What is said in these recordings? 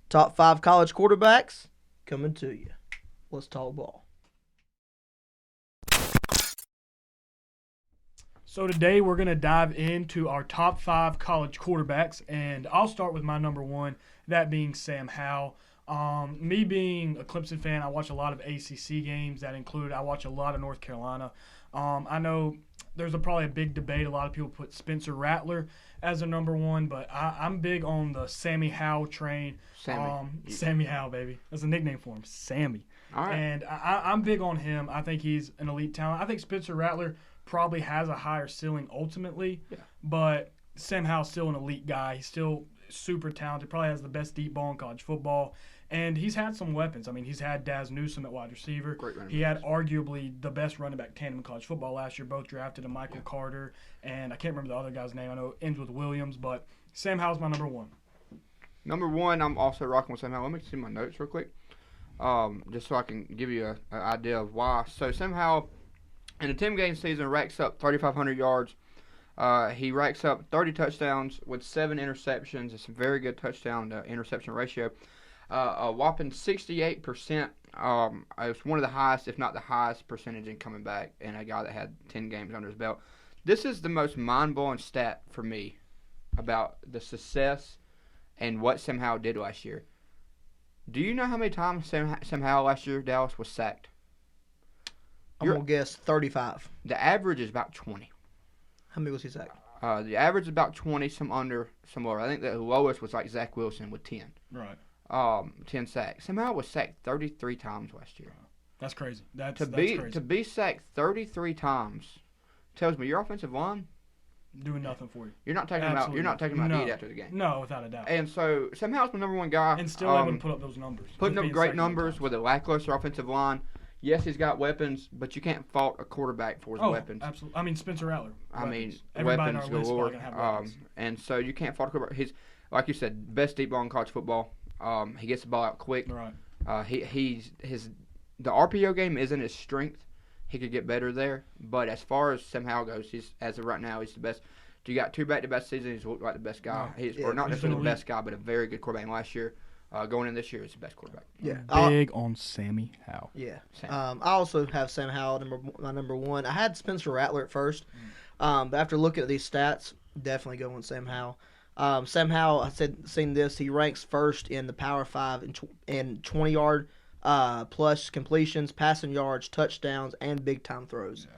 Top 5 college quarterbacks coming to you. Let's talk ball. So today we're going to dive into our top 5 college quarterbacks, and I'll start with my number 1, that being Sam Howell. Me being a Clemson fan, I watch a lot of ACC games. That include I watch a lot of North Carolina. I know there's probably a big debate. A lot of people put Spencer Rattler as a number 1, but I'm big on the Sammy Howell train. Sammy Howell, baby. That's a nickname for him, Sammy. All right. And I'm big on him. I think he's an elite talent. I think Spencer Rattler probably has a higher ceiling ultimately, but Sam Howell's still an elite guy. He's still super talented, probably has the best deep ball in college football, and he's had some weapons. I mean, he's had Daz Newsome at wide receiver. Great running He had arguably the best running back tandem in college football last year, both drafted to Michael Carter, and I can't remember the other guy's name. I know it ends with Williams, but Sam Howell's my number 1. Number 1, I'm also rocking with Sam Howell. Let me see my notes real quick, just so I can give you an idea of why. So Sam Howell, in a 10-game season, racks up 3,500 yards. He racks up 30 touchdowns with 7 interceptions. It's a very good touchdown to interception ratio. A whopping 68%. It's one of the highest, if not the highest, percentage in coming back, and a guy that had 10 games under his belt. This is the most mind-blowing stat for me about the success and what Sam Howell did last year. Do you know how many times Sam Howell last year, Dallas, was sacked? I'm going to guess 35. The average is about 20. How many was he sacked? The average is about 20, some under, some lower. I think the lowest was like Zach Wilson with 10. Right. 10 sacks. Sam Howell was sacked 33 times last year. That's crazy. That's To be sacked 33 times tells me your offensive line doing nothing for you. You're not taking him out. You're not taking him out to eat after the game. No, without a doubt. And so Sam Howell's the number 1 guy. And still able to put up those numbers. Putting up great numbers with a lackluster offensive line. Yes, he's got weapons, but you can't fault a quarterback for his weapons. Absolutely. I mean, Spencer Rattler. Everybody weapons galore. And so you can't fault a quarterback. He's, like you said, best deep ball in college football. He gets the ball out quick. Right. The RPO game isn't his strength. He could get better there. But as far as Sam Howell goes, as of right now, he's the best. You got 2 back-to-back seasons. He's looked like the best guy. Or not necessarily the best guy, but a very good quarterback. And last year, going in this year, he's the best quarterback. Yeah, big on Sammy Howell. Yeah, I also have Sam Howell my number 1. I had Spencer Rattler at first, but after looking at these stats, definitely going Sam Howell. Sam Howell, seen this. He ranks first in the Power 5 in 20-yard plus completions, passing yards, touchdowns, and big-time throws. Yeah.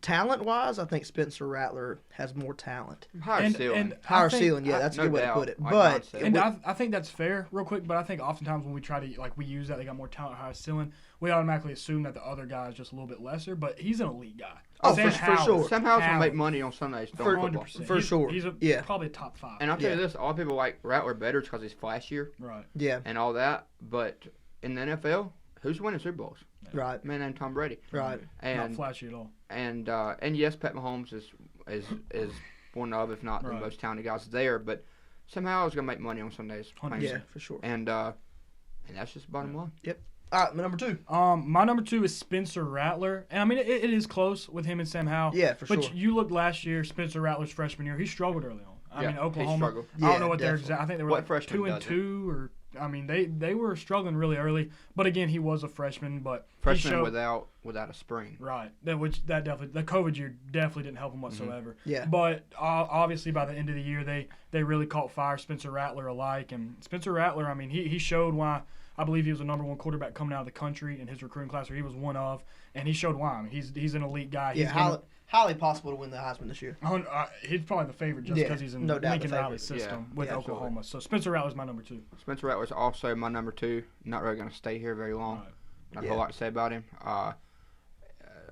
Talent-wise, I think Spencer Rattler has more talent. Higher ceiling. Higher ceiling, yeah, that's a good way to put it. I think that's fair, real quick, but I think oftentimes when we try to, we use that, they got more talent, higher ceiling, we automatically assume that the other guy is just a little bit lesser, but he's an elite guy. Oh, for sure. Sam Howell's going to make money on Sundays. For sure. He's probably a top 5. And I'll tell you this, a lot of people like Rattler better because he's flashier. Right. Yeah. And all that, but in the NFL, who's winning Super Bowls? Right. A man named Tom Brady. Right. And not flashy at all. And yes, Pat Mahomes is one of, if not the most talented guys there, but somehow he's gonna make money on Sundays. Yeah, for sure. And that's just the bottom line. Yep. All right, my number 2. My number 2 is Spencer Rattler, and I mean it is close with him and Sam Howell. Yeah, for sure. But you looked last year, Spencer Rattler's freshman year, he struggled early on. I mean Oklahoma. He struggled. I don't know what their exact. I think they were like 2-2 or. I mean, they were struggling really early, but again, he was a freshman. But without a spring, right? The COVID year definitely didn't help him whatsoever. Mm-hmm. Yeah. But obviously, by the end of the year, they really caught fire, Spencer Rattler alike, and Spencer Rattler. I mean, he showed why. I believe he was the number 1 quarterback coming out of the country in his recruiting class, or he was one of, and he showed why. I mean, he's an elite guy. Yeah, highly possible to win the Heisman this year. He's probably the favorite just because he's in the Lincoln Riley system with Oklahoma. Absolutely. So Spencer Rattler's my number 2. Spencer Rattler's also my number 2. Not really going to stay here very long. Right. Not a whole lot to say about him. I'm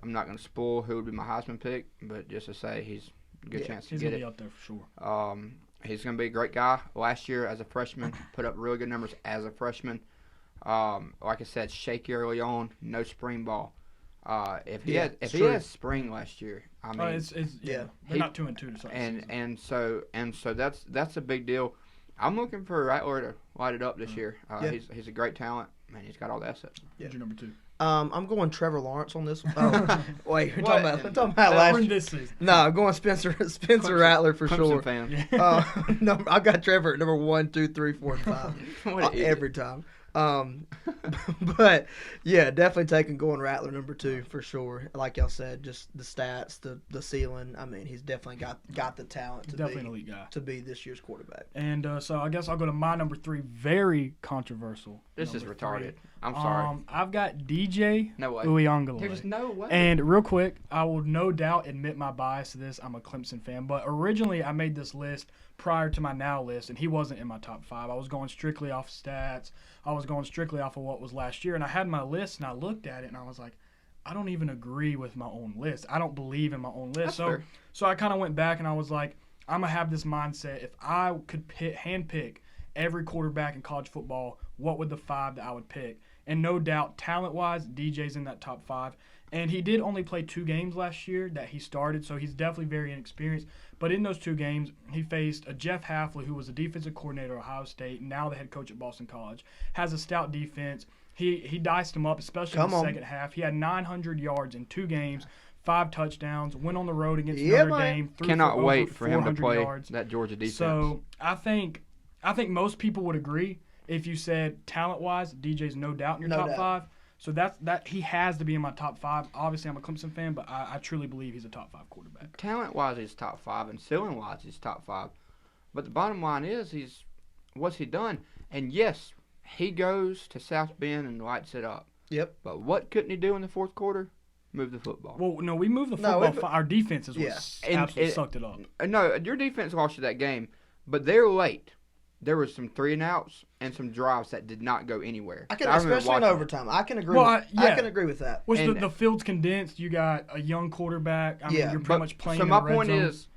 not going to spoil who would be my Heisman pick, but just to say he's a good chance to get it. He's going to be up there for sure. He's going to be a great guy. Last year as a freshman, put up really good numbers as a freshman. Like I said, shaky early on, no spring ball. If he had spring last year, I mean, they're not 2-2 to start. And so that's a big deal. I'm looking for Rattler to light it up this year. He's a great talent, man. He's got all the assets. Who's your number 2? I'm going Trevor Lawrence on this one. Oh, wait, we're talking What? about last We're in year. this season. No, I'm going Spencer Rattler for Clemson sure. fan. No, I got Trevor at number 1, 2, 3, 4, and 5 What an idiot. every time. But yeah, definitely going Rattler number 2 for sure. Like y'all said, just the stats, the ceiling. I mean, he's definitely got the talent He's definitely an elite guy. to be this year's quarterback. And so I guess I'll go to my number 3. Very controversial. This is number retarded. 3. I'm sorry. I've got DJ No way. Uyunglele. There's no way. And real quick, I will no doubt admit my bias to this. I'm a Clemson fan, but originally I made this list prior to my now list, and he wasn't in my top 5. I was going strictly off stats. I was going strictly off of what was last year, and I had my list, and I looked at it, and I was like, I don't even agree with my own list. I don't believe in my own list. That's fair. So I kind of went back, and I was like, I'm going to have this mindset. If I could handpick every quarterback in college football, what would the 5 that I would pick? And no doubt, talent-wise, DJ's in that top 5. And he did only play 2 games last year that he started, so he's definitely very inexperienced. But in those 2 games, he faced a Jeff Hafley, who was a defensive coordinator at Ohio State, now the head coach at Boston College, has a stout defense. He diced him up, especially in the second half. He had 900 yards in 2 games, 5 touchdowns, went on the road against Notre Dame. Cannot wait for him to 400 play yards. that Georgia defense. So I think most people would agree if you said talent-wise, DJ's no doubt in your top 5. So that he has to be in my top 5. Obviously, I'm a Clemson fan, but I truly believe he's a top 5 quarterback. Talent-wise, he's top 5, and ceiling-wise, he's top 5. But the bottom line is, what's he done? And yes, he goes to South Bend and lights it up. Yep. But what couldn't he do in the fourth quarter? Move the football. Well, no, we moved the football. Our defense is what absolutely sucked it up. No, your defense lost you that game, but they're late. There was some 3-and-outs and some drives that did not go anywhere. Especially in overtime. I can agree. I can agree with that. Which the field's condensed. You got a young quarterback. I mean, you're pretty much playing. So my point is,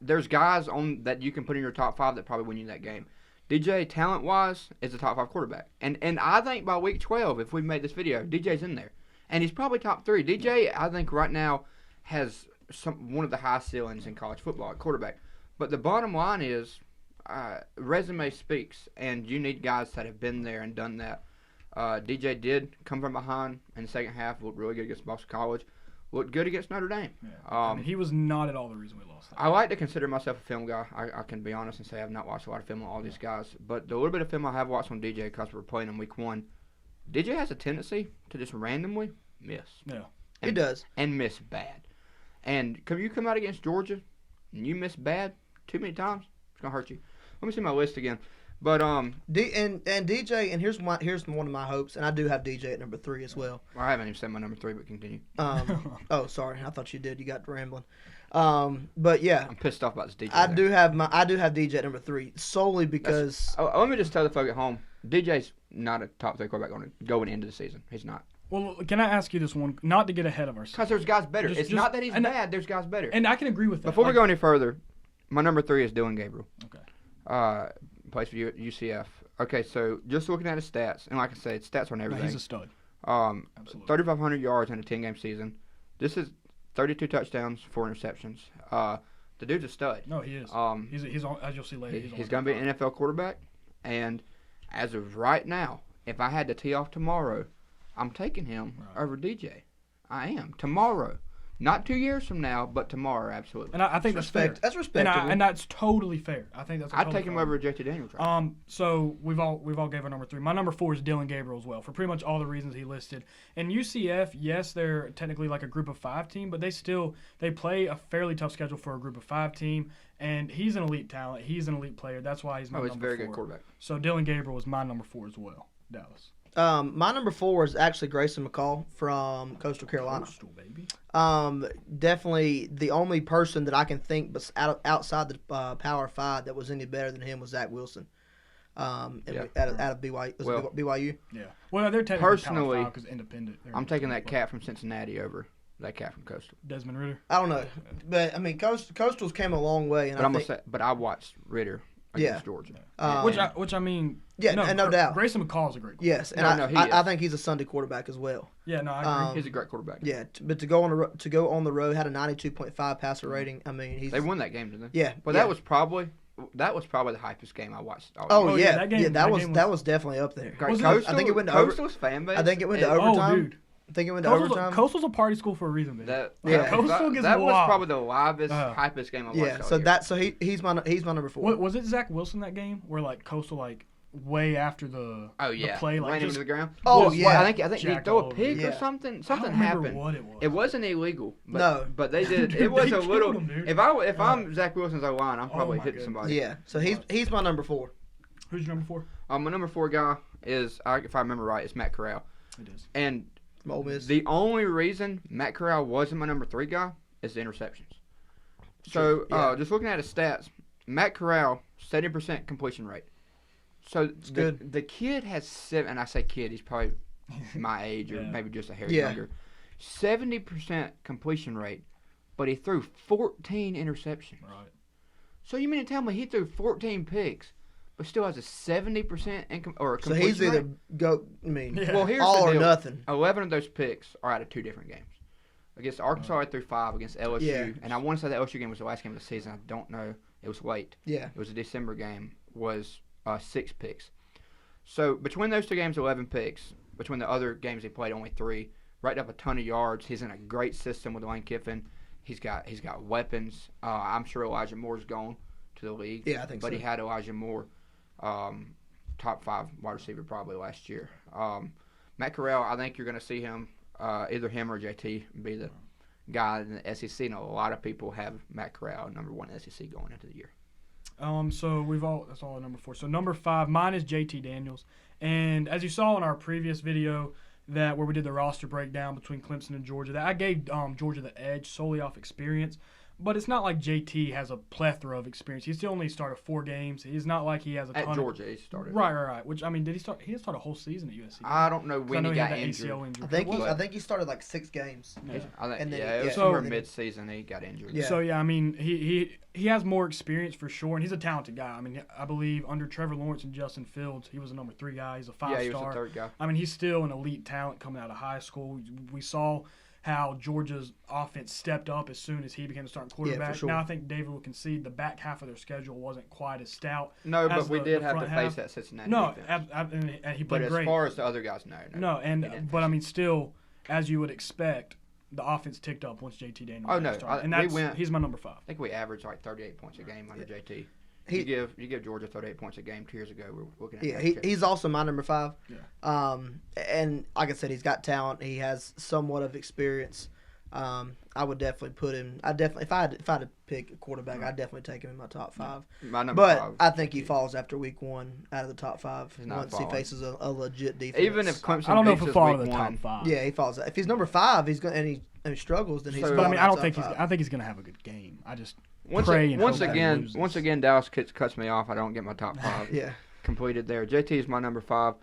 there's guys on that you can put in your top 5 that probably win you that game. DJ, talent-wise, is a top 5 quarterback, and I think by week 12, if we made this video, DJ's in there, and he's probably top 3. DJ, I think right now has one of the highest ceilings in college football at quarterback. But the bottom line is. Resume speaks, and you need guys that have been there and done that. DJ did come from behind in the second half, looked really good against Boston College, looked good against Notre Dame. Yeah. I mean, he was not at all the reason we lost that. I like to consider myself a film guy. I can be honest and say I've not watched a lot of film on all these guys, but the little bit of film I have watched on DJ because we're playing in week 1, DJ has a tendency to just randomly miss. Yeah, he does. And miss bad. And you come out against Georgia and you miss bad too many times, it's going to hurt you. Let me see my list again. But and DJ, and here's one of my hopes, and I do have DJ at number 3 as well. I haven't even said my number 3, but continue. Oh, sorry, I thought you did. You got rambling. But yeah, I'm pissed off about this DJ. I do have DJ at number 3 solely because. Let me just tell the folk at home, DJ's not a top 3 quarterback going into the season. He's not. Well, can I ask you this one, not to get ahead of ourselves? Because there's guys better. It's not that he's bad. There's guys better. And I can agree with that. Before we go any further, my number 3 is Dylan Gabriel. Okay. Plays for UCF. Okay, so just looking at his stats, and like I said, stats on everything. He's a stud. Absolutely. 3,500 yards in a 10-game season. This is 32 touchdowns, 4 interceptions. The dude's a stud. No, he is. He's on, as you'll see later. He's going to be an NFL quarterback, and as of right now, if I had to tee off tomorrow, I'm taking him over DJ. I am tomorrow. Not 2 years from now, but tomorrow, absolutely. And I think that's fair. That's respectable. And that's totally fair. I think that's. I'd take him over JT Daniels. So we've all gave our number 3. My number 4 is Dylan Gabriel as well, for pretty much all the reasons he listed. And UCF, yes, they're technically like a group of 5 team, but they play a fairly tough schedule for a group of 5 team. And he's an elite talent. He's an elite player. That's why he's my number 4. He's a very good quarterback. So Dylan Gabriel is my number 4 as well. Dallas. My number 4 is actually Grayson McCall from Coastal Carolina. Coastal, baby. Definitely the only person that I can think outside the Power 5 that was any better than him was Zach Wilson. Out of BYU. Yeah. Well, they're technically Power 5 because independent. I'm taking that cat from Cincinnati over that cat from Coastal. Desmond Ritter. I don't know, but I mean, Coastal's came a long way, and but I watched Ritter. Against Georgia. Which I mean, no doubt. Grayson McCall is a great quarterback. Yes, and I think he's a Sunday quarterback as well. Yeah, no, I agree. He's a great quarterback. Yeah, but to go on the road, had a 92.5 passer rating. I mean, they won that game, didn't they? Yeah, but that was probably that was probably the hypest game I watched. Oh yeah, yeah, that game- that was definitely up there. Great. Was it- Coastal, I think it went to Coastal's fan base. I think it went to Oh, overtime. dude. I think it went to overtime. Coastal's a party school for a reason, man. Yeah. Coastal gets that was wild. probably the livest, Uh, hypest game I watched. Yeah, all so year. he's my number 4. What was it? Zach Wilson that game where like Coastal like way after the yeah, the play like ran just into the ground. Oh, Well, yeah. I think he Jacked threw all a over pig him. or Yeah. something. I don't Something remember happened. what it was. It wasn't illegal. But, No. but they did. Dude, It was they a little. killed him, dude. If I'm Zach Wilson's O-line, I'm probably my hitting goodness. somebody. Yeah, so he's my number 4. Who's your number 4? My number 4 guy is, if I remember right, it's Matt Corral. It is. And From Ole Miss. the only reason Matt Corral wasn't my number 3 guy is the interceptions. So, Yeah. just looking at his stats, Matt Corral, 70% completion rate. So, good. the kid has 7, and I say kid, he's probably my age or Yeah. maybe just a hair Yeah. younger. 70% completion rate, but he threw 14 interceptions. Right. So, you mean to tell me he threw 14 picks, but still has a 70% So completion he's either rate? Yeah. Well, here's all the or deal. nothing. 11 of those picks are out of 2 different games. Against Arkansas, I threw 5. Against LSU, Yeah. and I want to say the LSU game was the last game of the season. I don't know. It was late. Yeah. It was a December game. Was 6 picks. So between those 2 games, 11 picks. Between the other games he played, only 3. Racked up a ton of yards. He's in a great system with Lane Kiffin. He's got weapons. I'm sure Elijah Moore's gone to the league. Yeah, I think but so. he had Elijah Moore, top 5 wide receiver probably last year. Matt Corral, I think you're going to see him, either him or JT, be the guy in the SEC. And a lot of people have Matt Corral number 1 in the SEC going into the year. So that's all at number 4. So number 5, mine is JT Daniels. And as you saw in our previous video where we did the roster breakdown between Clemson and Georgia, that I gave Georgia the edge solely off experience. But it's not like JT has a plethora of experience. He's still only started 4 games. He's not like he has a ton At Georgia, he started. Right. Which, I mean, did he start? He didn't start a whole season at USC. I don't know when he got that injured. ACL injury. I think he started like 6 games. Yeah. I think, And then it he- was yeah. somewhere So- mid-season he got injured. Yeah. So, yeah, I mean, he has more experience for sure, and he's a talented guy. I mean, I believe under Trevor Lawrence and Justin Fields, he was a number 3 guy. He's a 5-star. Yeah, he was the 3rd guy. I mean, he's still an elite talent coming out of high school. We saw how Georgia's offense stepped up as soon as he became the starting quarterback. sure. Now I think David will concede the back half of their schedule wasn't quite as stout. No, but as we the did have to front face half. that Cincinnati No, defense. and he But played as great. far as the other guys, no. No, but I mean, still, as you would expect, the offense ticked up once JT Daniels Oh, no, started. we And went- he's my number 5. I think we averaged like 38 points a game under JT. He- You give Georgia 38 points a game 2 years ago. We're looking at Yeah, that. he's also my number 5. Yeah. And like I said, he's got talent. He has somewhat of experience. I would definitely put him. If I had to pick a quarterback, I'd definitely take him in my top 5. My number But 5. I think he falls after week 1 out of the top 5 He's not once falling. he faces a legit defense. Even if Clemson I don't know if beats he'll us fall to week the top 1, 5. yeah, he falls. If he's number 5, he's going and he struggles, then he's. So- But I falling mean, out I don't of think top he's. 5. I think he's going to have a good game. I just once pray and hope that he again, loses. Dallas cuts me off. I don't get my top 5 Yeah, completed there. JT is my number 5.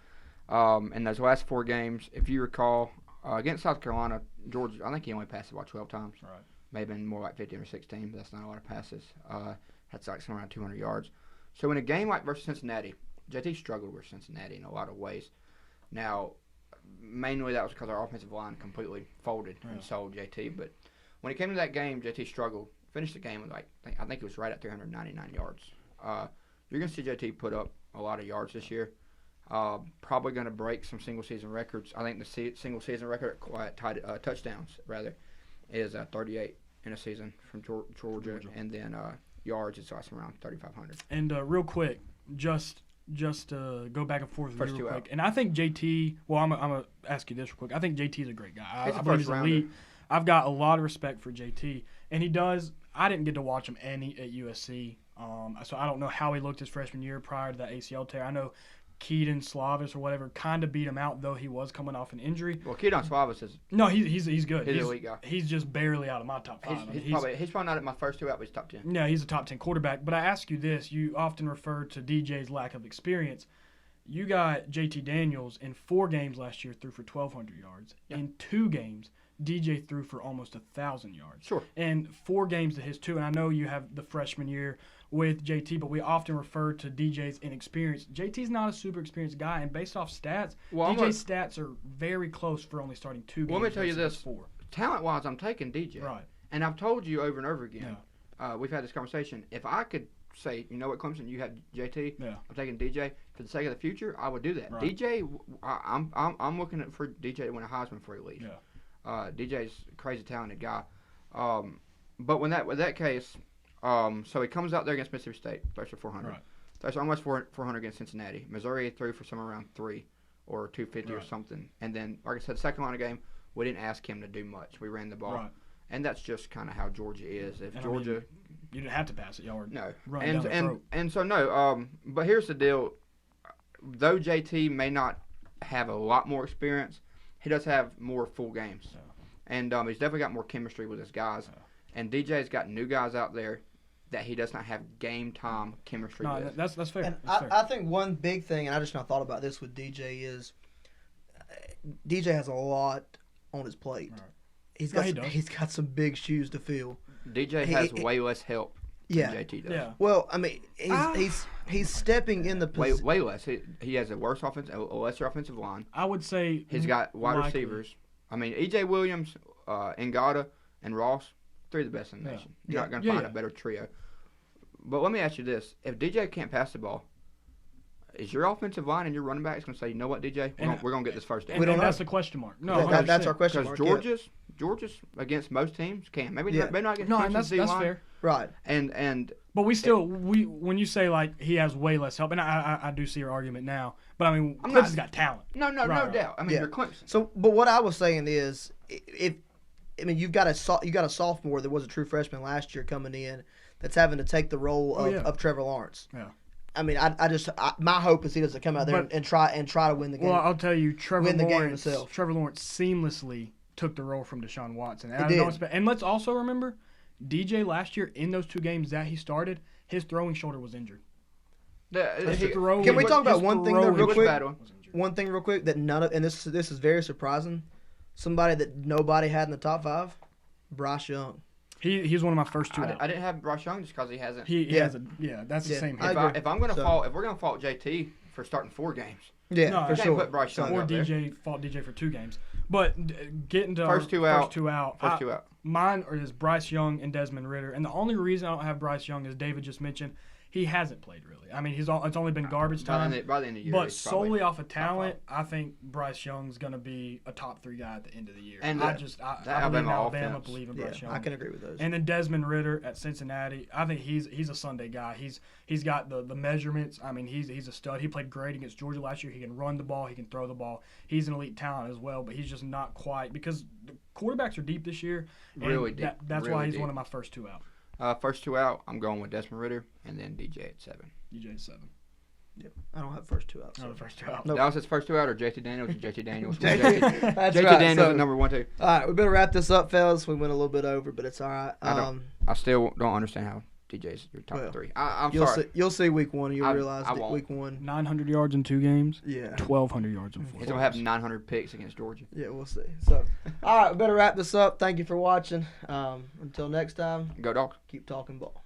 In those last 4 games, if you recall, against South Carolina, Georgia, I think he only passed about 12 times. Right. Maybe more like 15 or 16, but that's not a lot of passes. That's like somewhere around 200 yards. So in a game like versus Cincinnati, JT struggled with Cincinnati in a lot of ways. Now, mainly that was because our offensive line completely folded and sold JT. But when it came to that game, JT struggled. Finished the game with I think it was right at 399 yards. You're going to see JT put up a lot of yards this year. Probably going to break some single season records. I think the single season record touchdowns rather is 38 in a season from Georgia. And then yards it's around 3,500. And real quick, just go back and forth with First you 2 real out. quick. And I think JT. Well, I'm gonna ask you this real quick. I think JT is a great guy. He's a I believe first he's rounder. elite. I've got a lot of respect for JT, and he does. I didn't get to watch him any at USC, so I don't know how he looked his freshman year prior to that ACL tear. I know Keaton Slavis or whatever kind of beat him out, though he was coming off an injury. Well, Keaton Slavis is No, he's good. He's an elite guy. He's just barely out of my top 5. he's probably not at my first 2 out, but he's top 10. Yeah, he's a top 10 quarterback. But I ask you this. You often refer to DJ's lack of experience. You got JT Daniels in 4 games last year threw for 1,200 yards. Yeah. In 2 games, DJ threw for almost 1,000 yards. Sure. And 4 games to his 2. And I know you have the freshman year with JT, but we often refer to DJ's inexperience. JT's not a super experienced guy, and based off stats, Well, DJ's stats are very close for only starting 2 games. Well, let me tell you versus this. 4. Talent-wise, I'm taking DJ. Right. And I've told you over and over again, we've had this conversation, if I could say, you know what, Clemson, you have JT. Yeah. I'm taking DJ for the sake of the future. I would do that. Right. DJ, I'm looking for DJ to win a Heisman before he leaves. Yeah. DJ's a crazy talented guy. But with that case, so he comes out there against Mississippi State, throws for 400. Right. Throws almost 400 against Cincinnati. Missouri threw for somewhere around 3 or 250 or something. And then, like I said, second line of game, we didn't ask him to do much. We ran the ball. Right. And that's just kind of how Georgia is. If And Georgia, I mean, you didn't have to pass it. Y'all were no, running down their throat. and so no. But here's the deal. Though JT may not have a lot more experience, he does have more full games, and he's definitely got more chemistry with his guys. And DJ's got new guys out there that he does not have game time chemistry with. That's fair. And That's fair. I think one big thing, and I just now thought about this with DJ, is DJ has a lot on his plate. Right. He's got some big shoes to fill. DJ has way less help Yeah. than JT does. Yeah. Well, I mean, he's stepping in the position. Way less. He has a lesser offensive line. I would say He's got wide likely. receivers. I mean, EJ Williams, Ngata, and Ross, 3 of the best in the nation. You're not going to find a better trio. But let me ask you this. If DJ can't pass the ball, is your offensive line and your running backs going to say, you know what, DJ, we're going to get this first down? And, don't and know. that's the question mark. No, that's our question Because mark. Georgia's against most teams can. Maybe not against No, Clemson's and that's D-line. fair. Right. And But when you say like he has way less help, and I do see your argument now, but I mean Clemson's got talent. no Right. doubt. I mean, you're Clemson. So, but what I was saying is, you've got a sophomore that was a true freshman last year coming in that's having to take the role of Trevor Lawrence. Yeah. I mean, my hope is he doesn't come out there and try to win the game. Well, I'll tell you, Trevor Win the game Lawrence himself. seamlessly took the role from Deshaun Watson. And He I did. don't expect, and let's also remember, DJ last year in those 2 games that he started, his throwing shoulder was injured. Can we talk about one thing though, real quick? Battle. One thing real quick that and this is very surprising. Somebody that nobody had in the top 5, Bryce Young. He's one of my first 2 out. I didn't have Bryce Young just because he hasn't. He has that's the same. I Hit. agree. If we're gonna fault JT for starting 4 games, Yeah, No, for you can't sure. put Bryce Young Or out there. DJ fought DJ for 2 games, but getting to First two out. First two out. Mine is Bryce Young and Desmond Ritter, and the only reason I don't have Bryce Young, as David just mentioned, he hasn't played really. I mean, it's only been garbage time. By the end of the year, But he's probably solely off of talent, I think Bryce Young's going to be a top 3 guy at the end of the year. And I the believe in Alabama Alabama, offense. believe in Yeah, Bryce Young. I can agree with those. And then Desmond Ritter at Cincinnati, I think he's a Sunday guy. He's got the measurements. I mean, he's a stud. He played great against Georgia last year. He can run the ball. He can throw the ball. He's an elite talent as well, but he's just not quite because the quarterbacks are deep this year. And Really deep. That's Really why he's deep. one of my first 2 out. First 2 out, I'm going with Desmond Ritter and then DJ at 7. DJ at 7. Yep. I don't have first 2 out. No, the first 2 out. Nope. Dallas' first 2 out or JT Daniels? JT Daniels. That's JT right. Daniels So, at number 1, 2. all right, we better wrap this up, fellas. We went a little bit over, but it's all right. I still don't understand how DJ's your top 3. I'm You'll sorry. see. You'll see week 1. You'll I realize that won't. week 1. 900 yards in 2 games. Yeah. 1,200 yards in 4 He's going to have 900 picks against Georgia. Yeah, we'll see. So, all right, we better wrap this up. Thank you for watching. Until next time, Go Dogs. keep talking ball.